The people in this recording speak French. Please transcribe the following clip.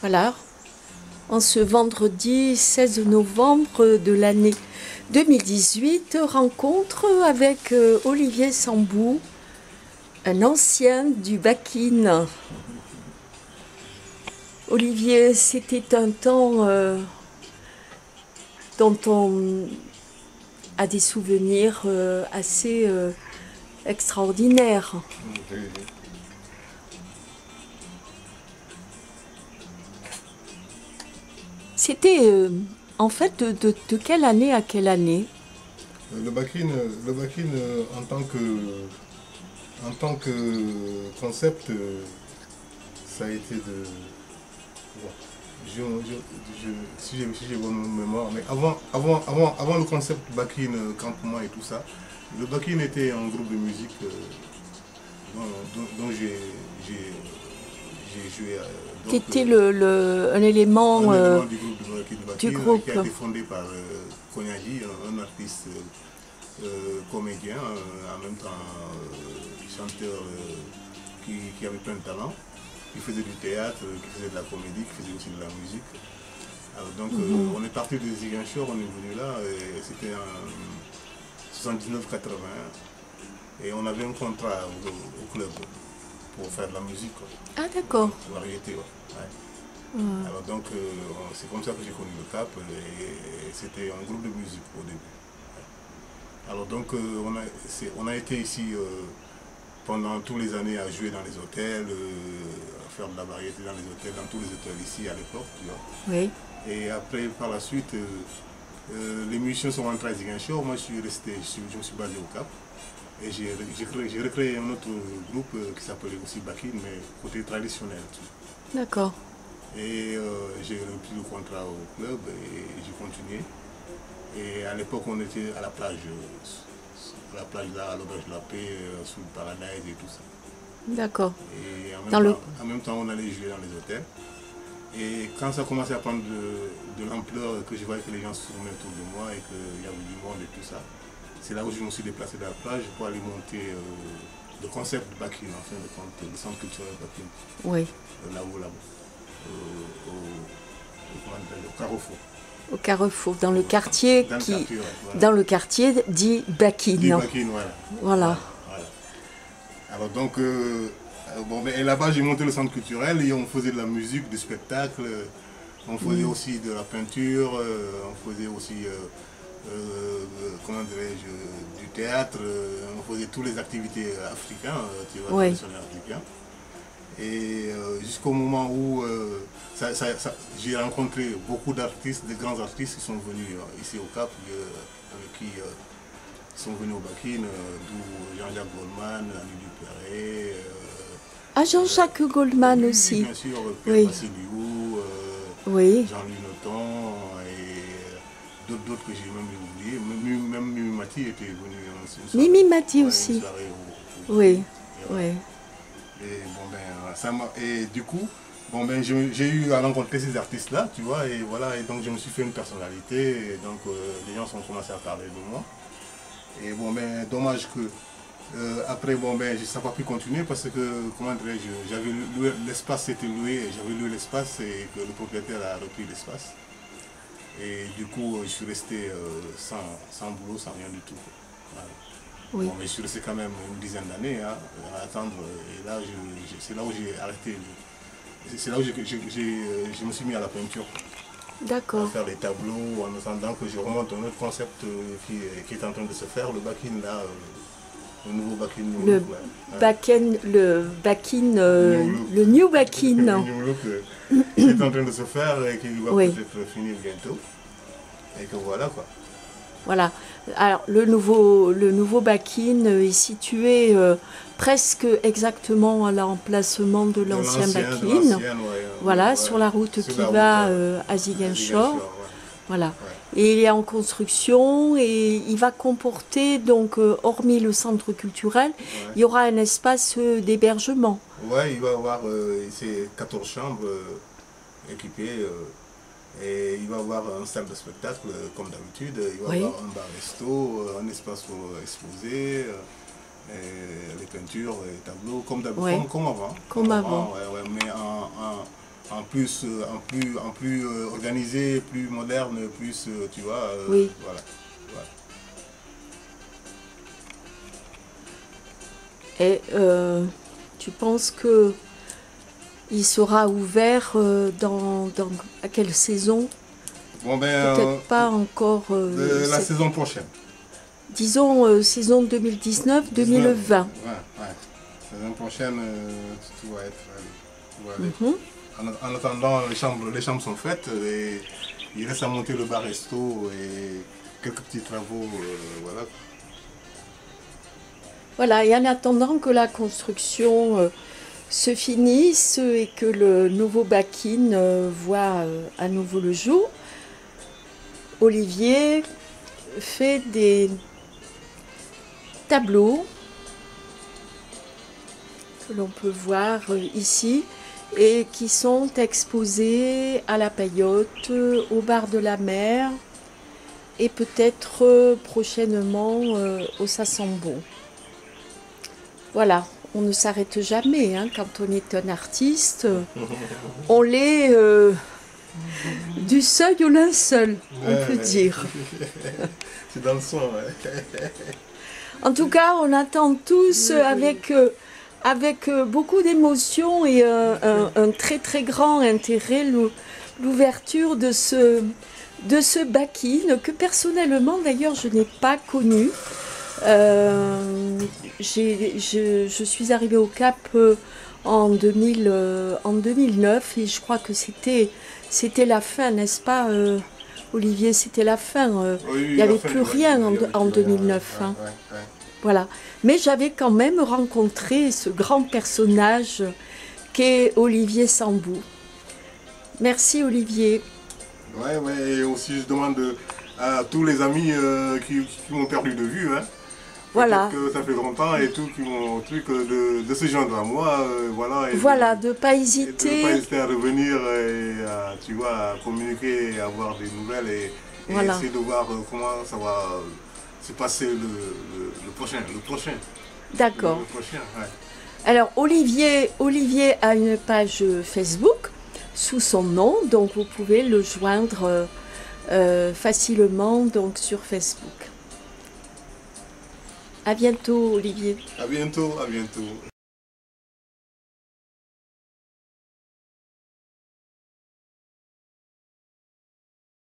Voilà, en ce vendredi 16 novembre de l'année 2018, rencontre avec Olivier Sambou, un ancien du Bakin. Olivier, c'était un temps dont on a des souvenirs assez extraordinaires. C'était en fait de quelle année à quelle année? Le Bakin en tant que concept, ça a été de. Bon, si j'ai bonne mémoire, mais avant le concept Bakin, campement et tout ça, le Bakin était un groupe de musique dont j'ai joué. Qui était un élément Un élément du groupe de du Bakin qui groupe. a été fondé par Konyagi, un artiste comédien, en même temps chanteur qui avait plein de talent, qui faisait du théâtre, qui faisait de la comédie, qui faisait aussi de la musique. Alors donc on est parti de Ziguinchor, on est venu là, et c'était en 79-80, et on avait un contrat au club pour faire de la musique, quoi. Ah d'accord. Variété, ouais. Ouais. Alors donc c'est comme ça que j'ai connu le Cap, et c'était un groupe de musique au début. Alors donc on a été ici pendant toutes les années à jouer dans les hôtels, à faire de la variété dans les hôtels, dans tous les hôtels ici à l'époque, tu vois. Oui. Et après, par la suite, les musiciens sont rentrés à Ziguinchor, moi je suis resté, je me suis basé au Cap. Et j'ai recréé un autre groupe qui s'appelait aussi Bakin, mais côté traditionnel. D'accord. Et j'ai repris le contrat au club et j'ai continué. Et à l'époque, on était à la plage là, à l'auberge de la paix, sous le Paradise et tout ça. D'accord. Et Dans le en même temps, on allait jouer dans les hôtels. Et quand ça commençait à prendre de l'ampleur, que je voyais que les gens se tournaient autour de moi et qu'il y avait du monde et tout ça, c'est là où je me suis déplacé de la plage pour aller monter le concept de Bakin, en fin de compte, le centre culturel de Bakin, oui, là-bas, au Carrefour. au Carrefour, dans le quartier Dans le quartier, ouais, voilà. dans le quartier dit Dit Bakin. Bakin, voilà. Voilà. Voilà. Alors donc, bon, et là-bas j'ai monté le centre culturel et on faisait de la musique, du spectacle, on faisait aussi de la peinture, on faisait aussi, comment dirais-je, du théâtre, on faisait toutes les activités africaines, tu vois, Oui. traditionnelles africaines. Et jusqu'au moment où j'ai rencontré beaucoup d'artistes, de grands artistes qui sont venus ici au Cap, avec qui sont venus au Bakin, d'où Jean-Jacques Goldman, Annie Dupéré, Ah, Jean-Jacques Goldman oui, aussi. bien sûr, Pierre Oui. Vassiliou, Oui. Jean-Louis Nothomb et d'autres que j'ai même oubliés. Même Mimi Mati était venu une soirée, Mimi Mati ouais, une aussi. soirée au Oui. Bakin. Et voilà. Oui. Et bon ben, et du coup, bon ben, j'ai eu à rencontrer ces artistes-là, tu vois, et voilà, et donc je me suis fait une personnalité, et donc les gens ont commencé à parler de moi. Et bon ben, dommage que après, bon ben, ça n'a pas pu continuer parce que, comment dirais-je, j'avais loué l'espace, était loué, et j'avais loué l'espace et que le propriétaire a repris l'espace. Et du coup, je suis resté sans boulot, sans rien du tout. Voilà. Oui. Bon, mais je suis resté quand même une dizaine d'années hein, à attendre. Et là, c'est là où j'ai arrêté. C'est là où je me suis mis à la peinture, à D'accord. faire les tableaux, en attendant que je remonte un autre concept qui est en train de se faire, le Bakin, là, le nouveau Bakin New Le Look. Là. Ouais. Bakin, New Look. le New Le Bakin. New Look qui est en train de se faire et qui va Oui. peut-être finir bientôt. Et que voilà quoi. Voilà. Alors, le nouveau Bakin est situé presque exactement à l'emplacement de l'ancien De Bakin. l'ancienne, ouais, Voilà, ouais. sur la route Sur qui la route va à à Ziguinchor. Ziguinchor, ouais. Voilà. Ouais. Et il est en construction et il va comporter, donc, hormis le centre culturel, il y aura un espace d'hébergement. Ouais, il va y avoir ces 14 chambres équipées. Et il va y avoir une salle de spectacle comme d'habitude. Il va y Oui. avoir un bar-resto, un espace pour exposer, les peintures, les tableaux, comme d'habitude, Ouais. comme avant. Comme avant. Ouais, ouais, mais en plus organisé, plus moderne, plus, tu vois, Oui. voilà. Voilà. Et tu penses que il sera ouvert à quelle saison? Bon ben, Peut-être pas encore, la saison prochaine. disons saison 2019-2020. Ouais. Saison prochaine, tout va être, tout va aller. Mhm. En attendant, les chambres sont faites et il reste à monter le bar-resto et quelques petits travaux, voilà. Voilà, et en attendant que la construction se finisse et que le nouveau back-in voit à nouveau le jour, Olivier fait des tableaux que l'on peut voir ici et qui sont exposés à la Paillote, au bar de la mer et peut-être prochainement au Sassambo. Voilà, on ne s'arrête jamais hein, quand on est un artiste. On l'est du seuil au linceul, on peut dire. C'est dans le son, ouais. En tout cas, on attend tous avec beaucoup d'émotion et un très très grand intérêt l'ouverture de ce back-in que personnellement d'ailleurs je n'ai pas connu. Je suis arrivée au Cap en 2009 et je crois que c'était la fin, n'est-ce pas Olivier, c'était la fin. Oui, il n'y avait plus rien en 2009. Hein. Ouais. Voilà. Mais j'avais quand même rencontré ce grand personnage qu'est Olivier Sambou. Merci Olivier. Ouais, et aussi je demande à tous les amis qui m'ont perdu de vue, hein. Voilà. Que ça fait longtemps et tout, qui m'ont truc de se joindre à moi, voilà. Voilà, de ne pas hésiter. De ne pas hésiter à revenir et tu vois, à communiquer et avoir des nouvelles et voilà. essayer de voir comment ça va se passer le prochain. D'accord. Le prochain, ouais. Alors Olivier a une page Facebook sous son nom, donc vous pouvez le joindre facilement donc, sur Facebook. À bientôt Olivier. À bientôt.